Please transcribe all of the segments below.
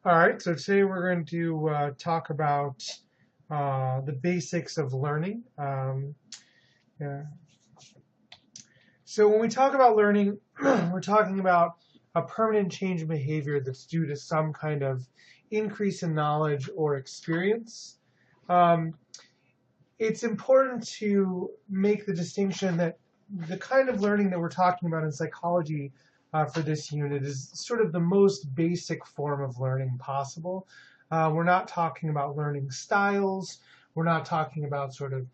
All right, so today we're going to talk about the basics of learning. Yeah. So when we talk about learning, we're talking about a permanent change in behavior that's due to some kind of increase in knowledge or experience. Um, it's important to make the distinction that the kind of learning that we're talking about in psychology for this unit is sort of the most basic form of learning possible. We're not talking about learning styles. We're not talking about sort of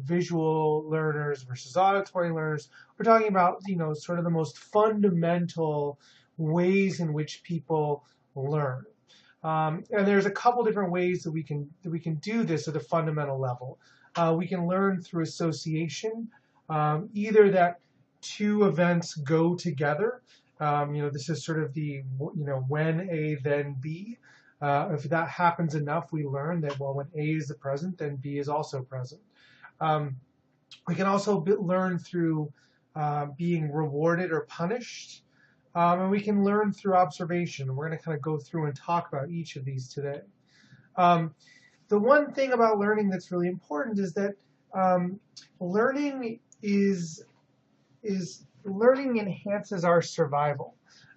visual learners versus auditory learners. We're talking about sort of the most fundamental ways in which people learn. And there's a couple different ways that we can do this at a fundamental level. We can learn through association, either that two events go together. This is sort of the when A then B. If that happens enough, we learn that well, when A is the present, then B is also present. Um, we can also learn through being rewarded or punished. And we can learn through observation. We're going to kind of go through and talk about each of these today. Um, the one thing about learning that's really important is that learning is learning enhances our survival.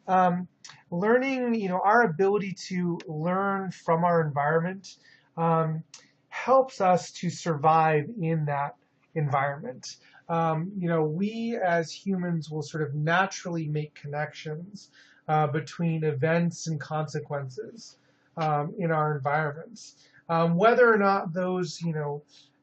Um, Learning, our ability to learn from our environment um, helps us to survive in that environment. We as humans will sort of naturally make connections between events and consequences in our environments. Whether or not those,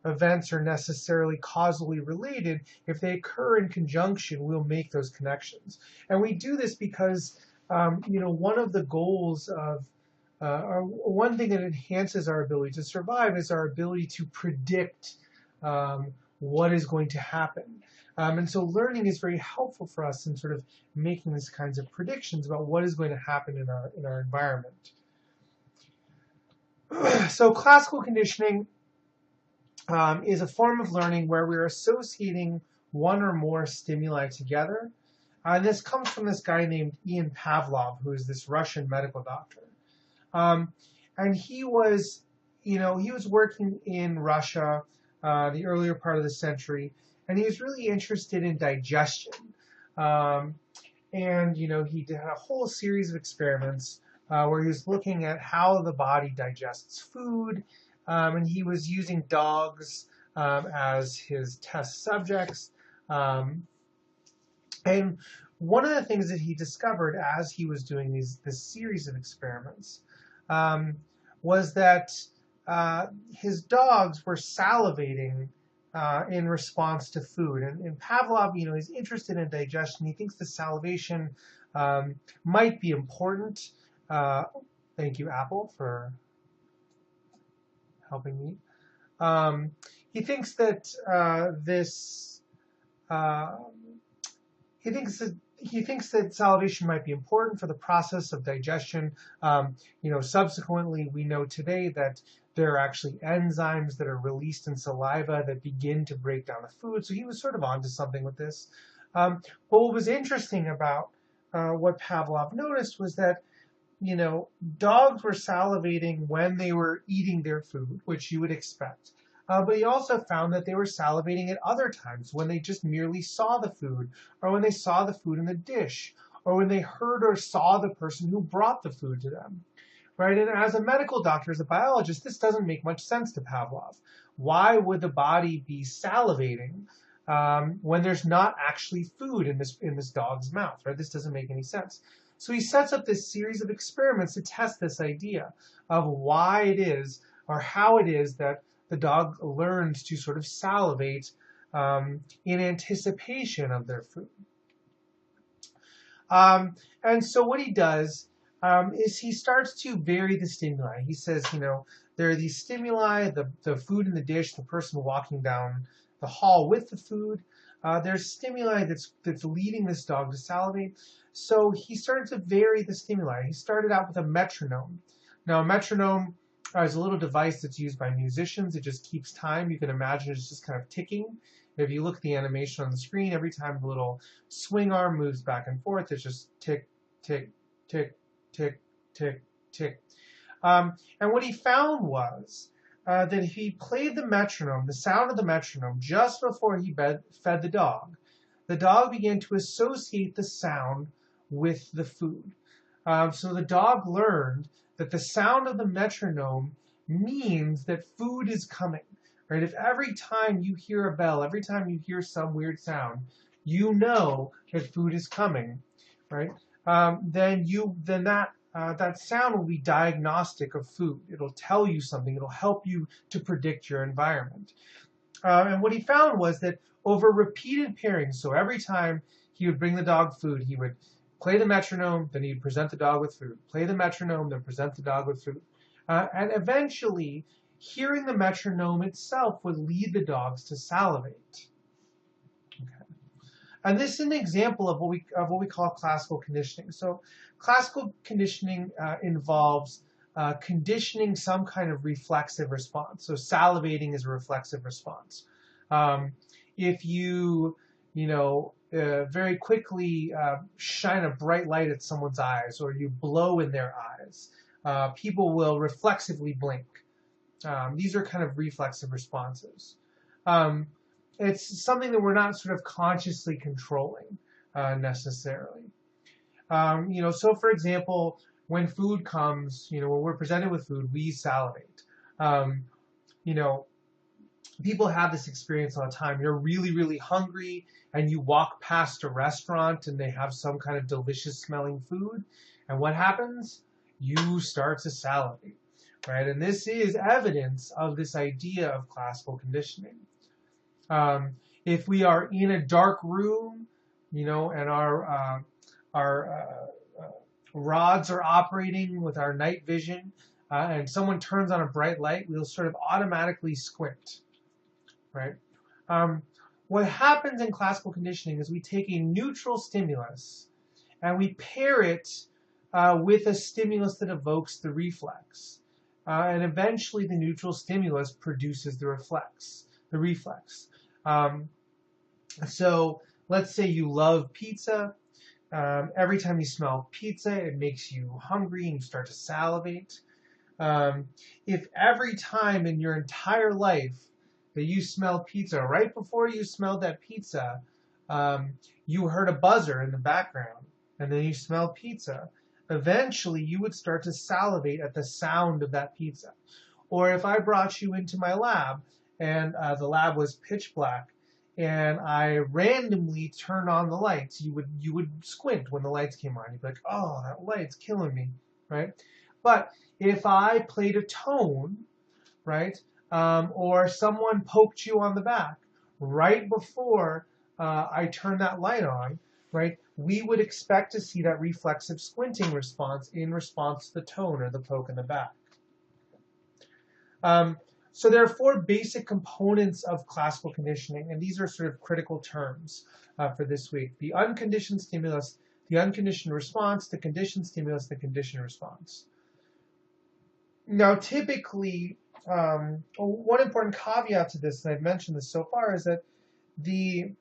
events are necessarily causally related, if they occur in conjunction, we'll make those connections. And we do this because, one of the goals of one thing that enhances our ability to survive is our ability to predict what is going to happen. And so learning is very helpful for us in sort of making these kinds of predictions about what is going to happen in our environment. So classical conditioning is a form of learning where we're associating one or more stimuli together. And this comes from this guy named Ian Pavlov, who is this Russian medical doctor. Um, and he was working in Russia the earlier part of the century, and he was really interested in digestion. Um, and he did a whole series of experiments where he was looking at how the body digests food, and he was using dogs as his test subjects. Um, and one of the things that he discovered as he was doing this series of experiments um, was that his dogs were salivating in response to food. And Pavlov, he's interested in digestion. He thinks the salivation might be important. Uh, Thank you, Apple, for helping me. Um, he thinks that this uh, he thinks that salivation might be important for the process of digestion. Subsequently, we know today that there are actually enzymes that are released in saliva that begin to break down the food. So he was sort of onto something with this. But what was interesting about what Pavlov noticed was that dogs were salivating when they were eating their food, which you would expect. But he also found that they were salivating at other times when they just merely saw the food, or when they saw the food in the dish, or when they heard or saw the person who brought the food to them. Right? And as a medical doctor, as a biologist, this doesn't make much sense to Pavlov. Why would the body be salivating when there's not actually food in this dog's mouth? Right? This doesn't make any sense. So he sets up this series of experiments to test this idea of why it is or how it is that the dog learns to sort of salivate in anticipation of their food. And so what he does is he starts to vary the stimuli. He says, there are these stimuli, the food in the dish, the person walking down the hall with the food. There's stimuli that's leading this dog to salivate. So he started to vary the stimuli. He started out with a metronome. Now, a metronome is a little device that's used by musicians. It just keeps time. You can imagine it's just kind of ticking. If you look at the animation on the screen, every time the little swing arm moves back and forth, it's just tick, tick, tick, tick, tick, tick. And what he found was that if he played the metronome, the sound of the metronome, just before he fed the dog began to associate the sound with the food. So the dog learned that the sound of the metronome means that food is coming. Right? If every time you hear a bell, every time you hear some weird sound, you know that food is coming, right? Then that sound will be diagnostic of food. It'll tell you something. It'll help you to predict your environment. And what he found was that over repeated pairings, so every time he would bring the dog food, he would play the metronome, then he'd present the dog with food. Play the metronome, then present the dog with food. And eventually, hearing the metronome itself would lead the dogs to salivate. Okay. And this is an example of what we call classical conditioning. So classical conditioning involves conditioning some kind of reflexive response. So salivating is a reflexive response. If you very quickly shine a bright light at someone's eyes, or you blow in their eyes, people will reflexively blink. These are kind of reflexive responses. It's something that we're not sort of consciously controlling necessarily. So for example, when food comes, when we're presented with food, we salivate. People have this experience all the time. You're really, really hungry, and you walk past a restaurant, and they have some kind of delicious smelling food. And what happens? You start to salivate. Right? And this is evidence of this idea of classical conditioning. If we are in a dark room, and our rods are operating with our night vision, and someone turns on a bright light, we'll sort of automatically squint. Right? What happens in classical conditioning is we take a neutral stimulus and we pair it with a stimulus that evokes the reflex. And eventually the neutral stimulus produces the reflex. So let's say you love pizza. Every time you smell pizza, it makes you hungry and you start to salivate. If every time in your entire life that you smell pizza, right before you smelled that pizza, you heard a buzzer in the background, and then you smelled pizza, eventually you would start to salivate at the sound of that pizza. Or if I brought you into my lab and the lab was pitch black and I randomly turned on the lights, you would squint when the lights came on. You'd be like, oh, that light's killing me, right? But if I played a tone, right, or someone poked you on the back right before I turned that light on, right, we would expect to see that reflexive squinting response in response to the tone or the poke in the back. So there are four basic components of classical conditioning, and these are sort of critical terms for this week. The unconditioned stimulus, the unconditioned response, the conditioned stimulus, the conditioned response. Now, typically, one important caveat to this, and I've mentioned this so far, is that the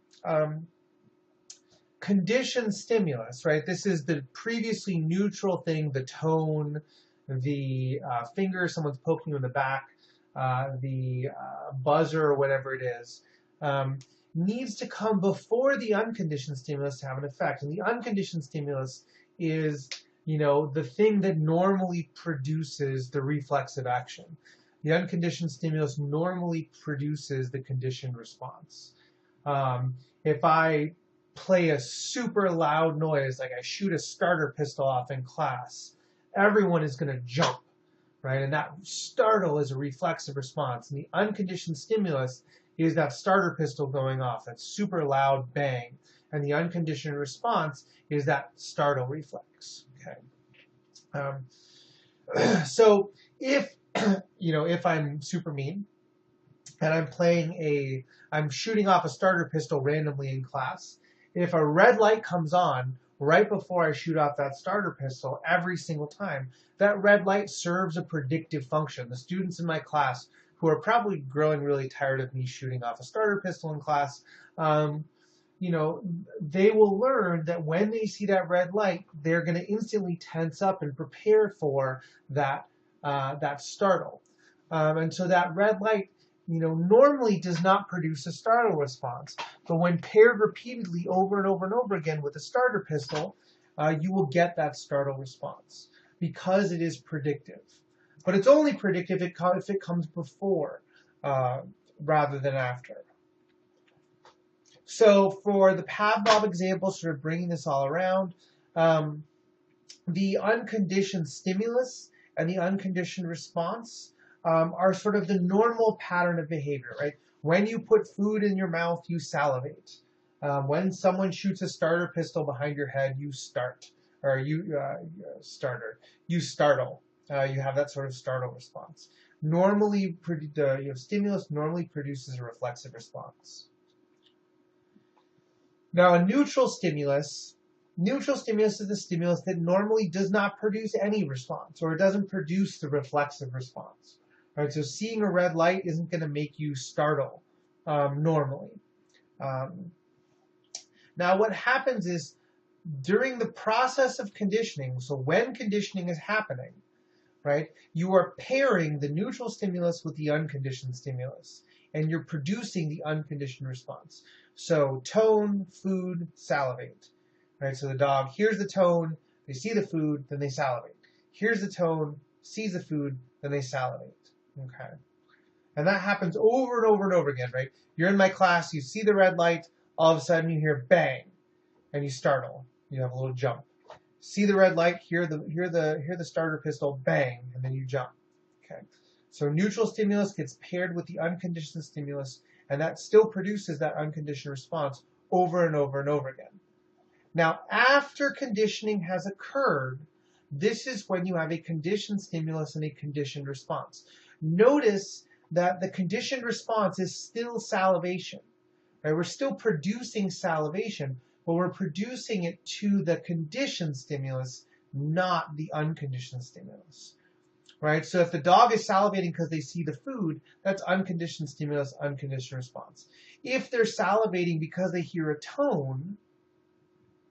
conditioned stimulus, right? This is the previously neutral thing, the tone, the finger, someone's poking you in the back, the buzzer or whatever it is, needs to come before the unconditioned stimulus to have an effect. And the unconditioned stimulus is, the thing that normally produces the reflexive action. The unconditioned stimulus normally produces the conditioned response. If I play a super loud noise, like I shoot a starter pistol off in class, everyone is going to jump, right? And that startle is a reflexive response. And the unconditioned stimulus is that starter pistol going off, that super loud bang. And the unconditioned response is that startle reflex. Okay. So if if I'm super mean and I'm shooting off a starter pistol randomly in class, if a red light comes on right before I shoot off that starter pistol every single time, that red light serves a predictive function. The students in my class who are probably growing really tired of me shooting off a starter pistol in class, they will learn that when they see that red light, they're going to instantly tense up and prepare for that startle. And so that red light, normally does not produce a startle response. But when paired repeatedly over and over and over again with a starter pistol, you will get that startle response because it is predictive. But it's only predictive if it comes before rather than after. So for the Pavlov example, sort of bringing this all around, the unconditioned stimulus and the unconditioned response are sort of the normal pattern of behavior, right? When you put food in your mouth, you salivate. When someone shoots a starter pistol behind your head, you start, or you startle. You have that sort of startle response. Normally, stimulus normally produces a reflexive response. Now, a neutral stimulus is the stimulus that normally does not produce any response, or it doesn't produce the reflexive response. All right, so seeing a red light isn't going to make you startle normally. Now, what happens is during the process of conditioning, so when conditioning is happening, right, you are pairing the neutral stimulus with the unconditioned stimulus, and you're producing the unconditioned response. So tone, food, salivate. Right, so the dog hears the tone, they see the food, then they salivate. Hears the tone, sees the food, then they salivate. Okay. And that happens over and over and over again, right? You're in my class, you see the red light, all of a sudden you hear bang, and you startle. You have a little jump. See the red light, hear the starter pistol, bang, and then you jump. Okay. So neutral stimulus gets paired with the unconditioned stimulus, and that still produces that unconditioned response over and over and over again. Now, after conditioning has occurred, this is when you have a conditioned stimulus and a conditioned response. Notice that the conditioned response is still salivation. Right? We're still producing salivation, but we're producing it to the conditioned stimulus, not the unconditioned stimulus. Right? So if the dog is salivating because they see the food, that's unconditioned stimulus, unconditioned response. If they're salivating because they hear a tone,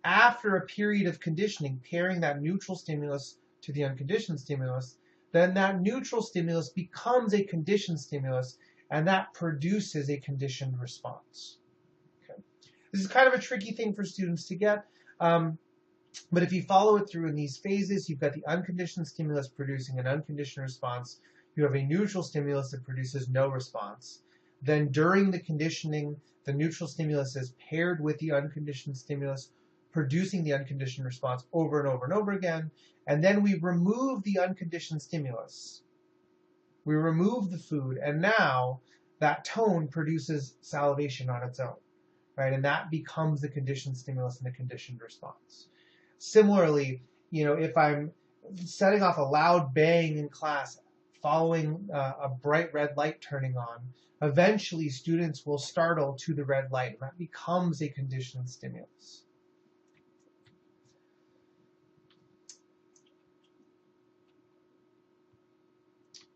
after a period of conditioning, pairing that neutral stimulus to the unconditioned stimulus, then that neutral stimulus becomes a conditioned stimulus, and that produces a conditioned response. Okay. This is kind of a tricky thing for students to get. But if you follow it through in these phases, you've got the unconditioned stimulus producing an unconditioned response. You have a neutral stimulus that produces no response. Then during the conditioning, the neutral stimulus is paired with the unconditioned stimulus, producing the unconditioned response over and over and over again. And then we remove the unconditioned stimulus. We remove the food, and now that tone produces salivation on its own, right? And that becomes the conditioned stimulus and the conditioned response. Similarly, if I'm setting off a loud bang in class following a bright red light turning on, eventually students will startle to the red light, and that becomes a conditioned stimulus.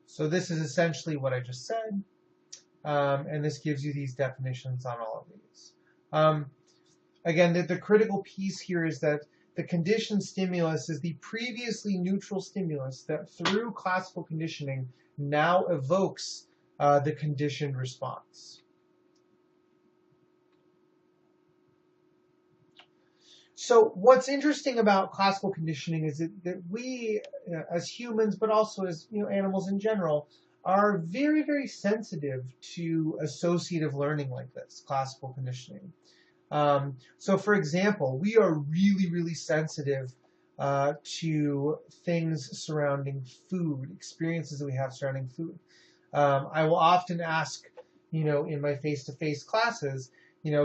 So this is essentially what I just said, and this gives you these definitions on all of these. Again, the critical piece here is that the conditioned stimulus is the previously neutral stimulus that through classical conditioning now evokes the conditioned response. So what's interesting about classical conditioning is that we, as humans, but also as animals in general, are very, very sensitive to associative learning like this, classical conditioning. So for example, we are really, really sensitive to things surrounding food, experiences that we have surrounding food. I will often ask, in my face-to-face classes,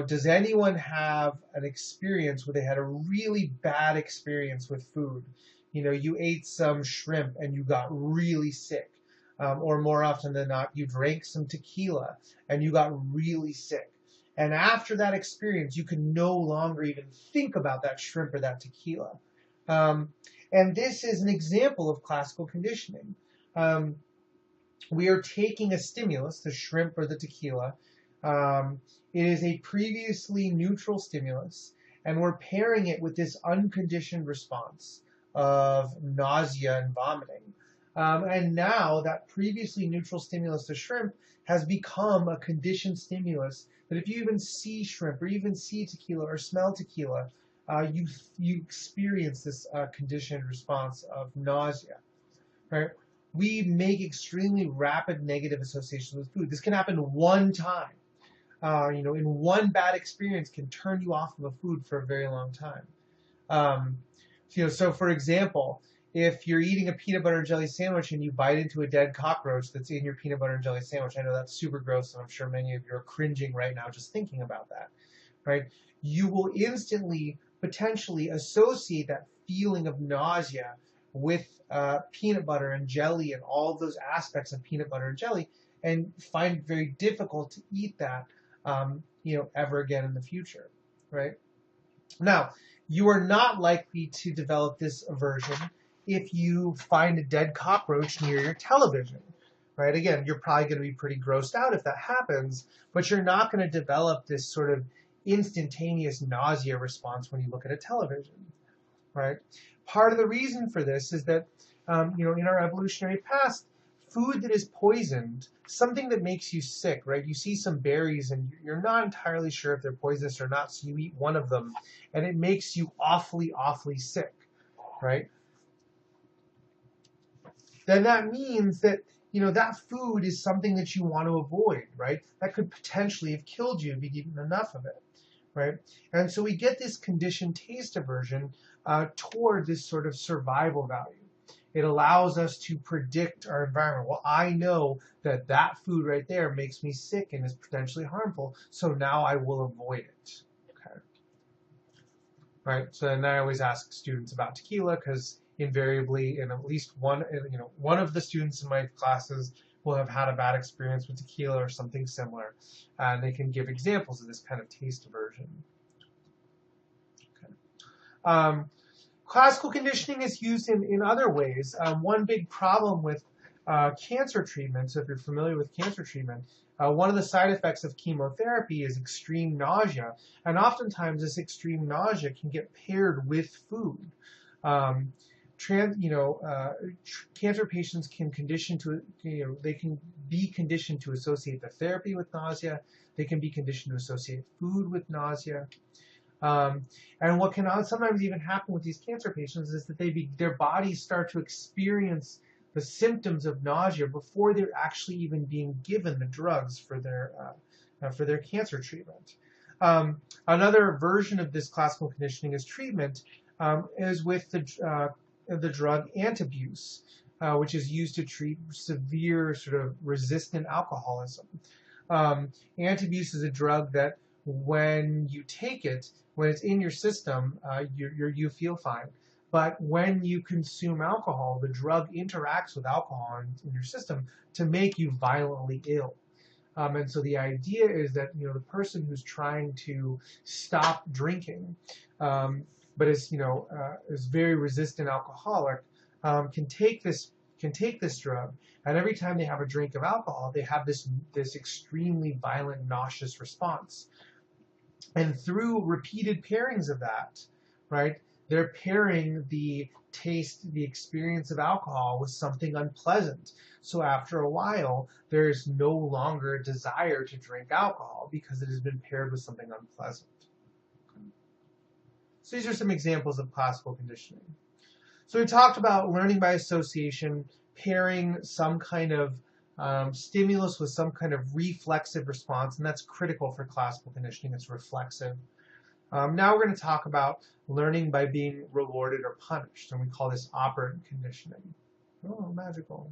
does anyone have an experience where they had a really bad experience with food? You ate some shrimp and you got really sick. Or more often than not, you drank some tequila and you got really sick. And after that experience, you can no longer even think about that shrimp or that tequila. And this is an example of classical conditioning. We are taking a stimulus, the shrimp or the tequila, It is a previously neutral stimulus, and we're pairing it with this unconditioned response of nausea and vomiting. And now that previously neutral stimulus to shrimp has become a conditioned stimulus that if you even see shrimp or even see tequila or smell tequila, you experience this conditioned response of nausea, right? We make extremely rapid negative associations with food. This can happen one time. In one bad experience can turn you off of a food for a very long time. So for example, if you're eating a peanut butter and jelly sandwich and you bite into a dead cockroach that's in your peanut butter and jelly sandwich, I know that's super gross, and I'm sure many of you are cringing right now just thinking about that, right? You will instantly potentially associate that feeling of nausea with peanut butter and jelly and all of those aspects of peanut butter and jelly, and find it very difficult to eat that ever again in the future, right? Now, you are not likely to develop this aversion if you find a dead cockroach near your television, right? Again, you're probably going to be pretty grossed out if that happens, but you're not going to develop this sort of instantaneous nausea response when you look at a television, right? Part of the reason for this is that, in our evolutionary past, food that is poisoned, something that makes you sick, right? You see some berries and you're not entirely sure if they're poisonous or not, so you eat one of them and it makes you awfully, awfully sick, right? Then that means that, that food is something that you want to avoid, right? That could potentially have killed you if you'd eaten enough of it, right? And so we get this conditioned taste aversion toward this sort of survival value. It allows us to predict our environment. Well, I know that that food right there makes me sick and is potentially harmful, so now I will avoid it. Okay. Right. So then I always ask students about tequila because invariably, in at least one of the students in my classes will have had a bad experience with tequila or something similar, and they can give examples of this kind of taste aversion. Okay. Classical conditioning is used in other ways. One big problem with cancer treatment, so if you're familiar with cancer treatment, one of the side effects of chemotherapy is extreme nausea, and oftentimes this extreme nausea can get paired with food. Cancer patients can they can be conditioned to associate the therapy with nausea. They can be conditioned to associate food with nausea. And what can sometimes even happen with these cancer patients is that their bodies start to experience the symptoms of nausea before they're actually even being given the drugs for their cancer treatment. Another version of this classical conditioning as treatment is with the drug Antabuse, which is used to treat severe sort of resistant alcoholism. Antabuse is a drug that when you take it, when it's in your system, you feel fine. But when you consume alcohol, the drug interacts with alcohol in your system to make you violently ill. And so the idea is that the person who's trying to stop drinking, but is very resistant alcoholic, can take this drug, and every time they have a drink of alcohol, they have this extremely violent, nauseous response. And through repeated pairings of that, right, they're pairing the taste, the experience of alcohol with something unpleasant. So after a while, there's no longer a desire to drink alcohol because it has been paired with something unpleasant. So these are some examples of classical conditioning. So we talked about learning by association, pairing some kind of stimulus with some kind of reflexive response, and that's critical for classical conditioning. It's reflexive. Now we're going to talk about learning by being rewarded or punished, and we call this operant conditioning. Oh, magical.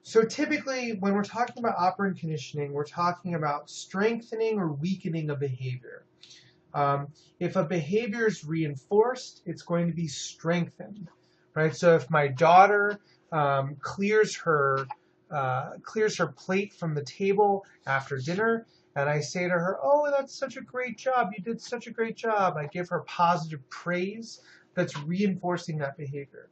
So typically, when we're talking about operant conditioning, we're talking about strengthening or weakening a behavior. If a behavior is reinforced, it's going to be strengthened. Right, so if my daughter clears her plate from the table after dinner, and I say to her, "Oh, that's such a great job! You did such a great job!" I give her positive praise that's reinforcing that behavior.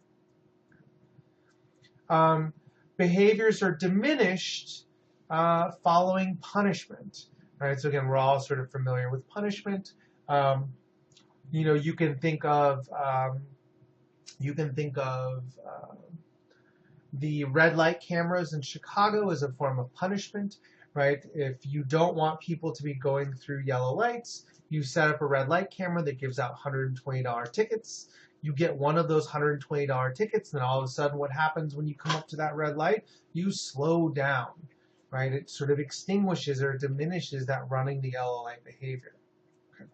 behaviors are diminished following punishment. Right? So again, we're all sort of familiar with punishment. You can think of the red light cameras in Chicago as a form of punishment, right? If you don't want people to be going through yellow lights, you set up a red light camera that gives out $120 tickets. You get one of those $120 tickets, then all of a sudden what happens when you come up to that red light? You slow down, right? It sort of extinguishes or diminishes that running the yellow light behavior. Okay.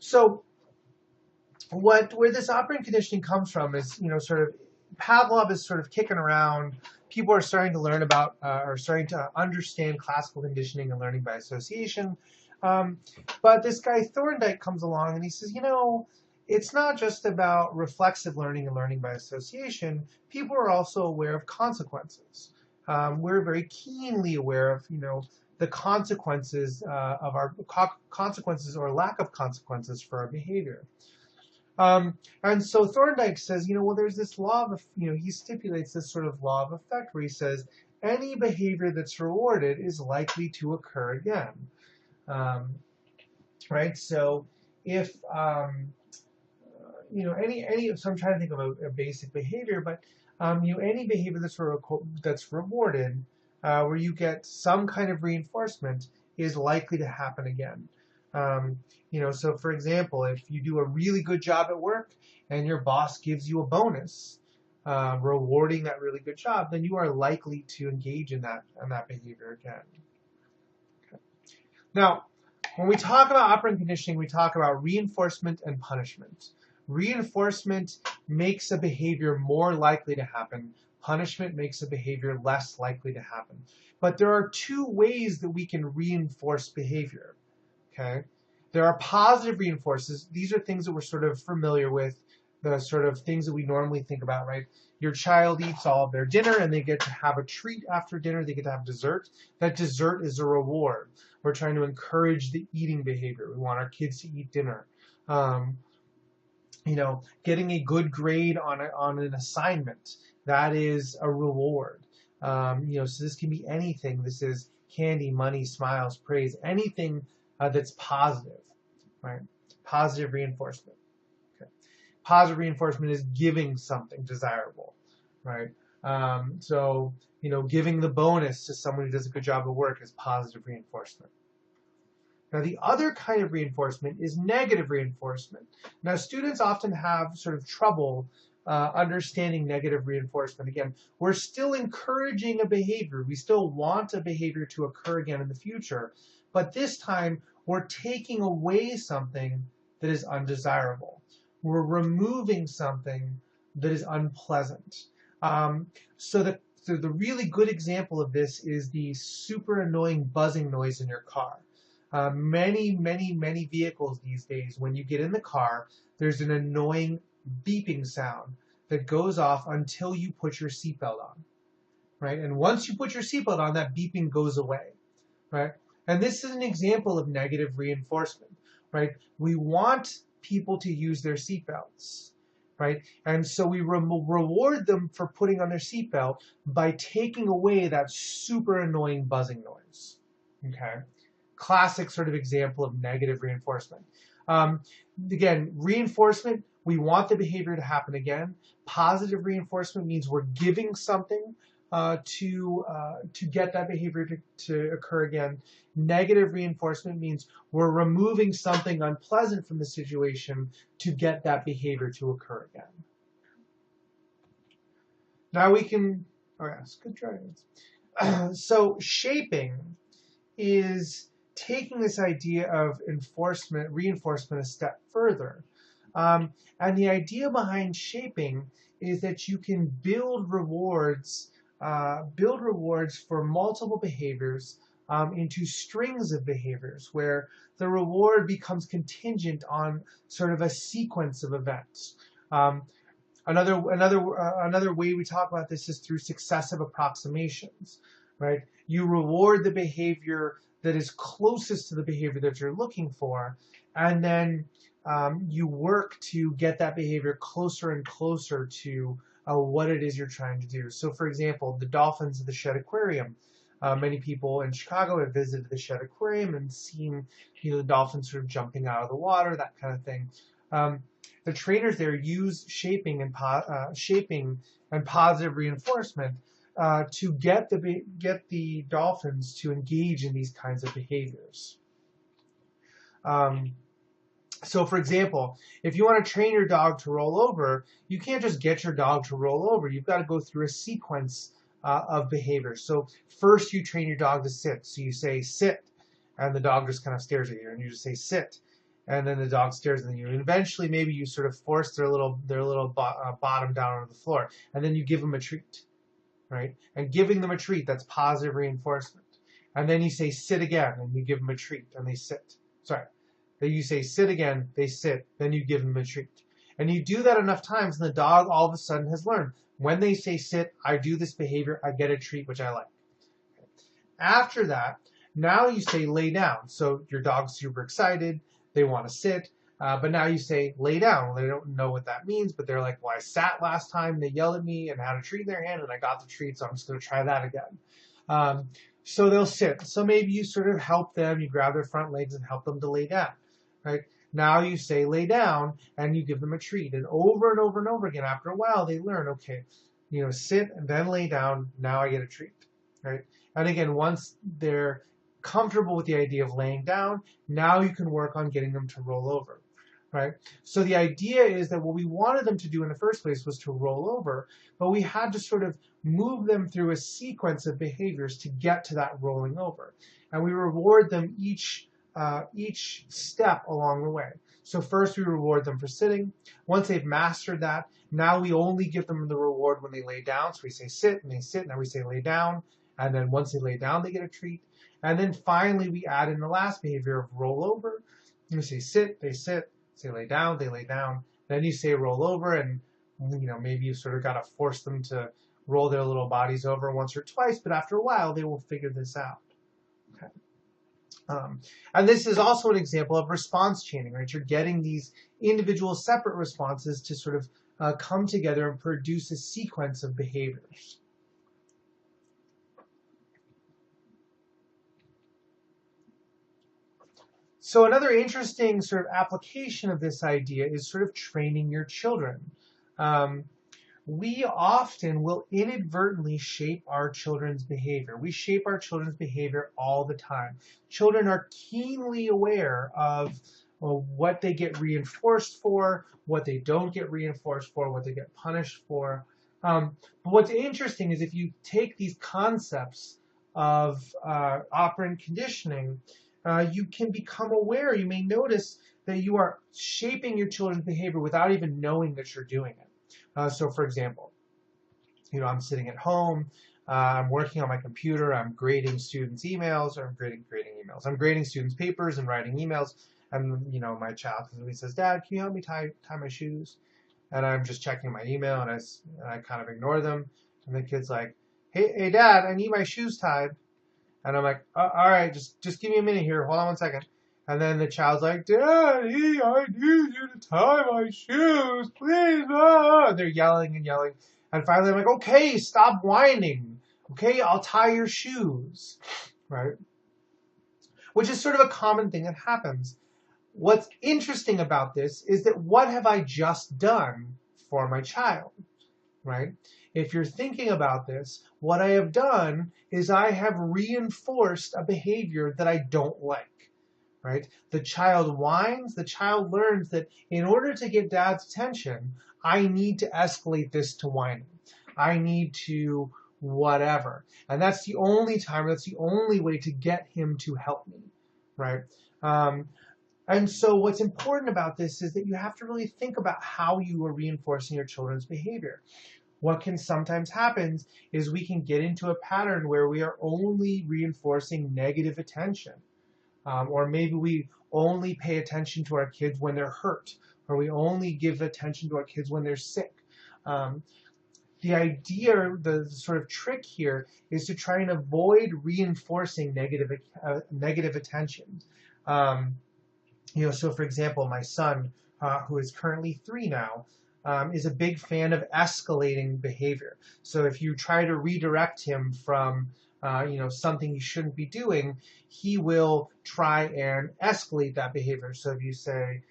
So where this operant conditioning comes from is, sort of Pavlov is sort of kicking around. People are starting to learn about, or starting to understand classical conditioning and learning by association. But this guy Thorndike comes along and he says, it's not just about reflexive learning and learning by association. People are also aware of consequences. We're very keenly aware of, the consequences of our consequences or lack of consequences for our behavior. And so Thorndike says, there's this law of, he stipulates this sort of law of effect where he says any behavior that's rewarded is likely to occur again. Right? So if, so I'm trying to think of a basic behavior, but, any behavior that's rewarded, where you get some kind of reinforcement is likely to happen again. So for example, if you do a really good job at work and your boss gives you a bonus, rewarding that really good job, then you are likely to engage in that behavior again. Okay. Now, when we talk about operant conditioning, we talk about reinforcement and punishment. Reinforcement makes a behavior more likely to happen. Punishment makes a behavior less likely to happen. But there are two ways that we can reinforce behavior. Okay, there are positive reinforcers. These are things that we're sort of familiar with, the sort of things that we normally think about, right? Your child eats all of their dinner and they get to have a treat after dinner. They get to have dessert. That dessert is a reward. We're trying to encourage the eating behavior. We want our kids to eat dinner. Getting a good grade on an assignment, that is a reward. So this can be anything. This is candy, money, smiles, praise, anything that's positive, right? Positive reinforcement. Okay. Positive reinforcement is giving something desirable, right? Giving the bonus to someone who does a good job of work is positive reinforcement. Now, the other kind of reinforcement is negative reinforcement. Now, students often have sort of trouble understanding negative reinforcement. Again, we're still encouraging a behavior. We still want a behavior to occur again in the future. But this time, we're taking away something that is undesirable. We're removing something that is unpleasant. So the really good example of this is the super annoying buzzing noise in your car. Many vehicles these days, when you get in the car, there's an annoying beeping sound that goes off until you put your seatbelt on, right? And once you put your seatbelt on, that beeping goes away, right? And this is an example of negative reinforcement, right? We want people to use their seatbelts, right? And so we reward them for putting on their seatbelt by taking away that super annoying buzzing noise, okay? Classic sort of example of negative reinforcement. Again, reinforcement, we want the behavior to happen again. Positive reinforcement means we're giving something to get that behavior to occur again. Negative reinforcement means we're removing something unpleasant from the situation to get that behavior to occur again. Now we can, yes, good try. So shaping is taking this idea of reinforcement a step further. And the idea behind shaping is that you can build rewards for multiple behaviors into strings of behaviors where the reward becomes contingent on sort of a sequence of events. Another way we talk about this is through successive approximations, right? You reward the behavior that is closest to the behavior that you're looking for, and then you work to get that behavior closer and closer to what it is you're trying to do. So, for example, the dolphins at the Shedd Aquarium. Many people in Chicago have visited the Shedd Aquarium and seen, the dolphins sort of jumping out of the water, that kind of thing. The trainers there use shaping and positive reinforcement to get the dolphins to engage in these kinds of behaviors. So, for example, if you want to train your dog to roll over, you can't just get your dog to roll over. You've got to go through a sequence of behaviors. So first you train your dog to sit. So you say sit, and the dog just kind of stares at you, and you just say sit, and then the dog stares at you. And eventually, maybe you sort of force their little bottom down onto the floor, and then you give them a treat, right? And giving them a treat, that's positive reinforcement. And then you say sit again, and you give them a treat, and they sit. Sorry. Then you say sit again, they sit, then you give them a treat. And you do that enough times, and the dog all of a sudden has learned. When they say sit, I do this behavior, I get a treat, which I like. After that, now you say lay down. So your dog's super excited, they want to sit, but now you say lay down. They don't know what that means, but they're like, well, I sat last time, they yelled at me and had a treat in their hand, and I got the treat, so I'm just going to try that again. So they'll sit. So maybe you sort of help them, you grab their front legs and help them to lay down. Right? Now you say lay down, and you give them a treat. And over and over and over again, after a while, they learn, okay, sit and then lay down, now I get a treat. Right? And again, once they're comfortable with the idea of laying down, now you can work on getting them to roll over. Right? So the idea is that what we wanted them to do in the first place was to roll over, but we had to sort of move them through a sequence of behaviors to get to that rolling over. And we reward them each step along the way. So first we reward them for sitting. Once they've mastered that, now we only give them the reward when they lay down. So we say sit, and they sit, and then we say lay down. And then once they lay down, they get a treat. And then finally we add in the last behavior of roll over. And we say sit, they sit, say lay down, they lay down. Then you say roll over, and maybe you sort of got to force them to roll their little bodies over once or twice, but after a while they will figure this out. Okay. And this is also an example of response chaining, right? You're getting these individual separate responses to sort of come together and produce a sequence of behaviors. So another interesting sort of application of this idea is sort of training your children. We often will inadvertently shape our children's behavior. We shape our children's behavior all the time. Children are keenly aware of what they get reinforced for, what they don't get reinforced for, what they get punished for. But what's interesting is if you take these concepts of operant conditioning, you can become aware. You may notice that you are shaping your children's behavior without even knowing that you're doing it. So for example, I'm sitting at home, I'm working on my computer, I'm grading students' emails, or I'm grading emails. I'm grading students' papers and writing emails, and my child says, Dad, can you help me tie my shoes? And I'm just checking my email, and I kind of ignore them, and the kid's like, hey Dad, I need my shoes tied. And I'm like, all right, just give me a minute here, hold on 1 second. And then the child's like, Daddy, I need you to tie my shoes, please. They're yelling and yelling. And finally I'm like, okay, stop whining. Okay, I'll tie your shoes, right? Which is sort of a common thing that happens. What's interesting about this is that what have I just done for my child, right? If you're thinking about this, what I have done is I have reinforced a behavior that I don't like. Right? The child whines, the child learns that in order to get Dad's attention, I need to escalate this to whining. I need to whatever. And that's the only time, that's the only way to get him to help me, right? And so what's important about this is that you have to really think about how you are reinforcing your children's behavior. What can sometimes happen is we can get into a pattern where we are only reinforcing negative attention. Or maybe we only pay attention to our kids when they're hurt, or we only give attention to our kids when they're sick. The idea, the sort of trick here, is to try and avoid reinforcing negative attention. So for example, my son, who is currently 3 now, is a big fan of escalating behavior. So if you try to redirect him from something he shouldn't be doing, he will try and escalate that behavior. So if you say,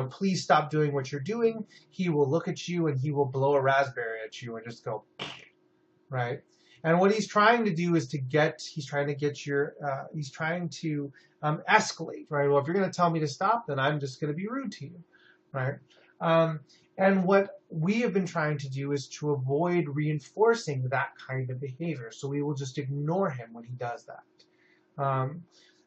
please stop doing what you're doing, he will look at you and he will blow a raspberry at you and just go, right? And what he's trying to do is he's trying to escalate, right? Well, if you're going to tell me to stop, then I'm just going to be rude to you, right? And what we have been trying to do is to avoid reinforcing that kind of behavior. So we will just ignore him when he does that.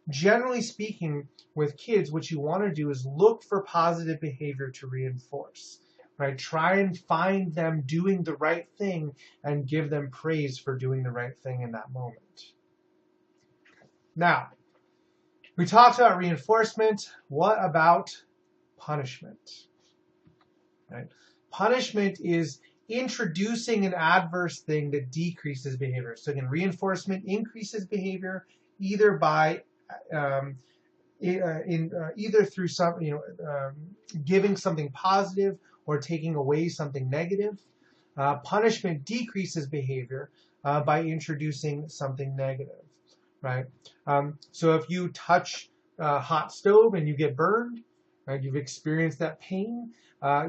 Generally speaking, with kids, what you want to do is look for positive behavior to reinforce. Right? Try and find them doing the right thing and give them praise for doing the right thing in that moment. Now, we talked about reinforcement. What about punishment? Right? Punishment is introducing an adverse thing that decreases behavior. So again, reinforcement increases behavior either by either through giving something positive or taking away something negative. Punishment decreases behavior by introducing something negative, right? So if you touch a hot stove and you get burned, right, you've experienced that pain,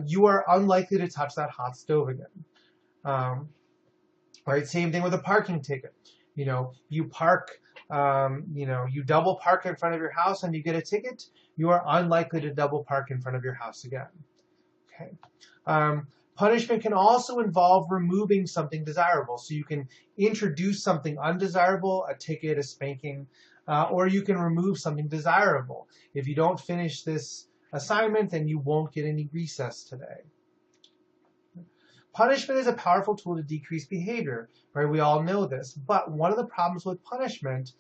you are unlikely to touch that hot stove again. Right? Same thing with a parking ticket. You park, you double park in front of your house and you get a ticket, you are unlikely to double park in front of your house again. Okay. Punishment can also involve removing something desirable. So you can introduce something undesirable, a ticket, a spanking, or you can remove something desirable. If you don't finish this assignment, then you won't get any recess today. Punishment is a powerful tool to decrease behavior, right? We all know this. But one of the problems with punishment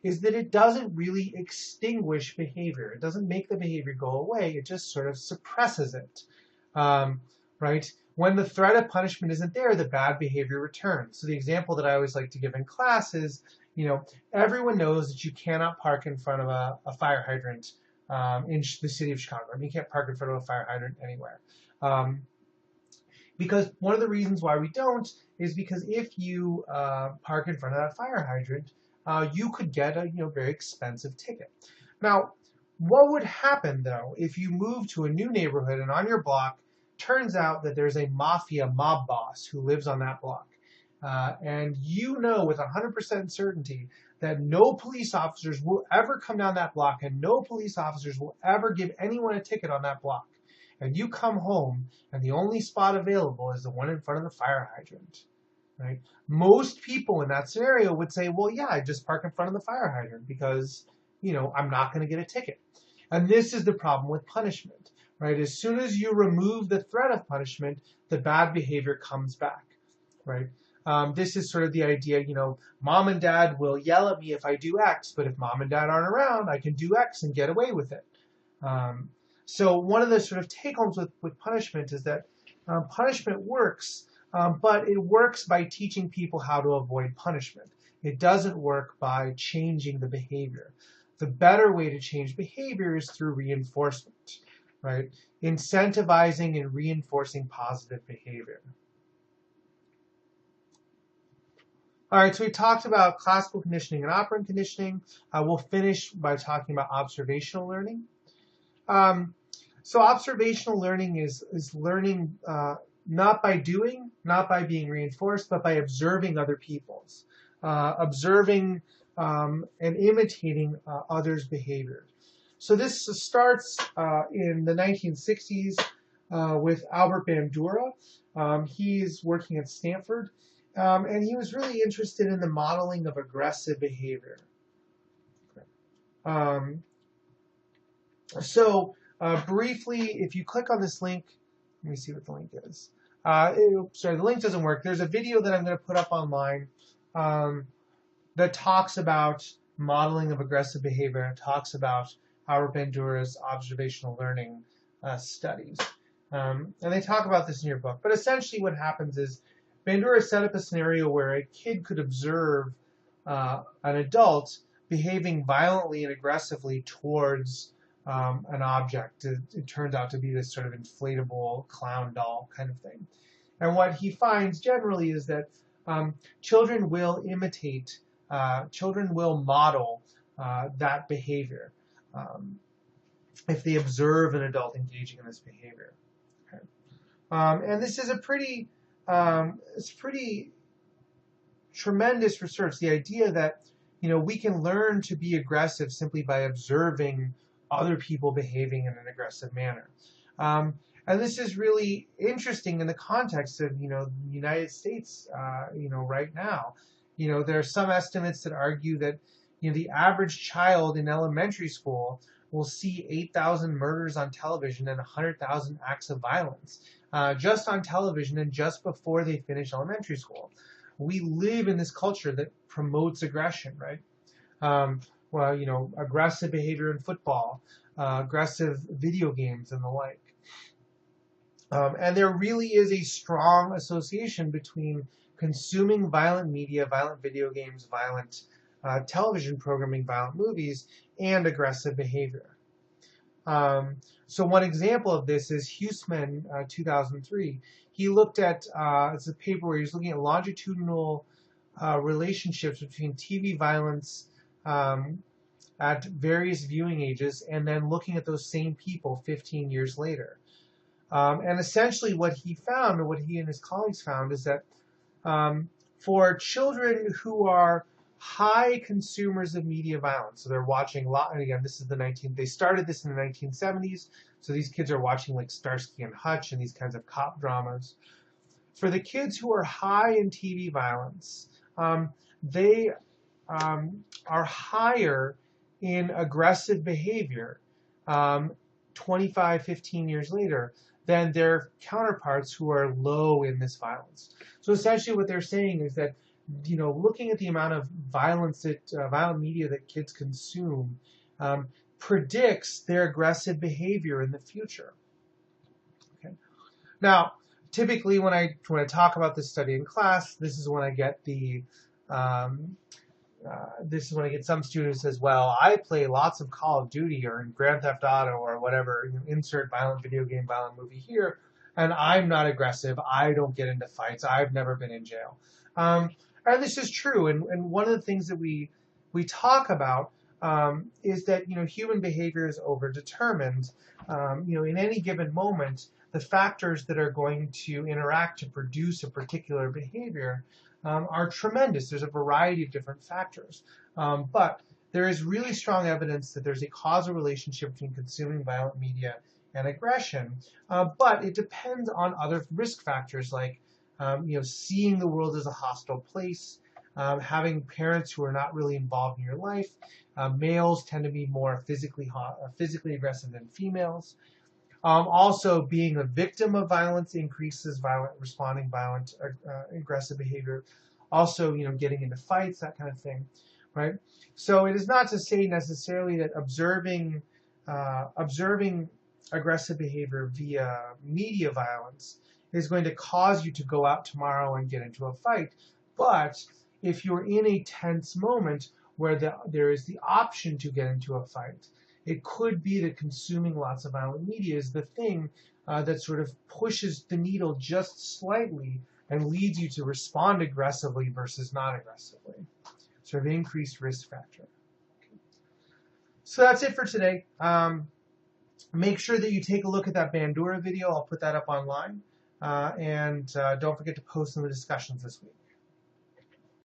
is that it doesn't really extinguish behavior. It doesn't make the behavior go away. It just sort of suppresses it, right? When the threat of punishment isn't there, the bad behavior returns. So the example that I always like to give in class is, everyone knows that you cannot park in front of a fire hydrant in the city of Chicago. I mean, you can't park in front of a fire hydrant anywhere. Because one of the reasons why we don't is because if you park in front of that fire hydrant, you could get a very expensive ticket. Now, what would happen though if you move to a new neighborhood and on your block turns out that there's a mob boss who lives on that block, and with 100% certainty that no police officers will ever come down that block and no police officers will ever give anyone a ticket on that block. And you come home and the only spot available is the one in front of the fire hydrant, right? Most people in that scenario would say, well, yeah, I just park in front of the fire hydrant because, I'm not going to get a ticket. And this is the problem with punishment, right? As soon as you remove the threat of punishment, the bad behavior comes back, right? This is sort of the idea, mom and dad will yell at me if I do X, but if mom and dad aren't around, I can do X and get away with it. So one of the sort of take-homes with punishment is that punishment works, but it works by teaching people how to avoid punishment. It doesn't work by changing the behavior. The better way to change behavior is through reinforcement, right? Incentivizing and reinforcing positive behavior. All right, so we talked about classical conditioning and operant conditioning. We'll finish by talking about observational learning. So observational learning is learning not by doing, not by being reinforced, but by observing other people's, observing and imitating others' behavior. So this starts in the 1960s with Albert Bandura. He's working at Stanford, and he was really interested in the modeling of aggressive behavior. Briefly, if you click on this link, let me see what the link is. Sorry, the link doesn't work. There's a video that I'm going to put up online that talks about modeling of aggressive behavior and talks about Albert Bandura's observational learning studies. And they talk about this in your book. But essentially what happens is Bandura set up a scenario where a kid could observe an adult behaving violently and aggressively towards an object. It turns out to be this sort of inflatable clown doll kind of thing. And what he finds generally is that children will imitate, children will model that behavior if they observe an adult engaging in this behavior. Okay. And this is it's pretty tremendous research. The idea that we can learn to be aggressive simply by observing other people behaving in an aggressive manner. And this is really interesting in the context of, the United States, right now. There are some estimates that argue that, the average child in elementary school will see 8,000 murders on television and 100,000 acts of violence just on television and just before they finish elementary school. We live in this culture that promotes aggression, right? Aggressive behavior in football, aggressive video games and the like. And there really is a strong association between consuming violent media, violent video games, violent television programming, violent movies, and aggressive behavior. So one example of this is Huseman, 2003. He looked at, it's a paper where he was looking at longitudinal relationships between TV violence at various viewing ages and then looking at those same people 15 years later. And essentially what he found, or what he and his colleagues found, is that for children who are high consumers of media violence, so they're watching a lot, and again, they started this in the 1970s, so these kids are watching like Starsky and Hutch and these kinds of cop dramas. For the kids who are high in TV violence, they are higher in aggressive behavior 15 years later than their counterparts who are low in this violence. So essentially what they're saying is that, looking at the amount of violence violent media that kids consume predicts their aggressive behavior in the future. Okay. Now, typically when I talk about this study in class, this is when I get some student who says, well, I play lots of Call of Duty or in Grand Theft Auto or whatever, insert violent video game, violent movie here, and I'm not aggressive. I don't get into fights. I've never been in jail. And this is true. And one of the things that we talk about is that, human behavior is overdetermined. In any given moment, the factors that are going to interact to produce a particular behavior are tremendous. There's a variety of different factors. But there is really strong evidence that there's a causal relationship between consuming violent media and aggression. But it depends on other risk factors like seeing the world as a hostile place, having parents who are not really involved in your life. Males tend to be more physically aggressive than females. Also, being a victim of violence increases violent aggressive behavior. Also, getting into fights, that kind of thing, right? So it is not to say necessarily that observing aggressive behavior via media violence is going to cause you to go out tomorrow and get into a fight. But if you're in a tense moment where there is the option to get into a fight, it could be that consuming lots of violent media is the thing that sort of pushes the needle just slightly and leads you to respond aggressively versus not aggressively. Sort of increased risk factor. Okay. So that's it for today. Make sure that you take a look at that Bandura video. I'll put that up online. And don't forget to post in the discussions this week.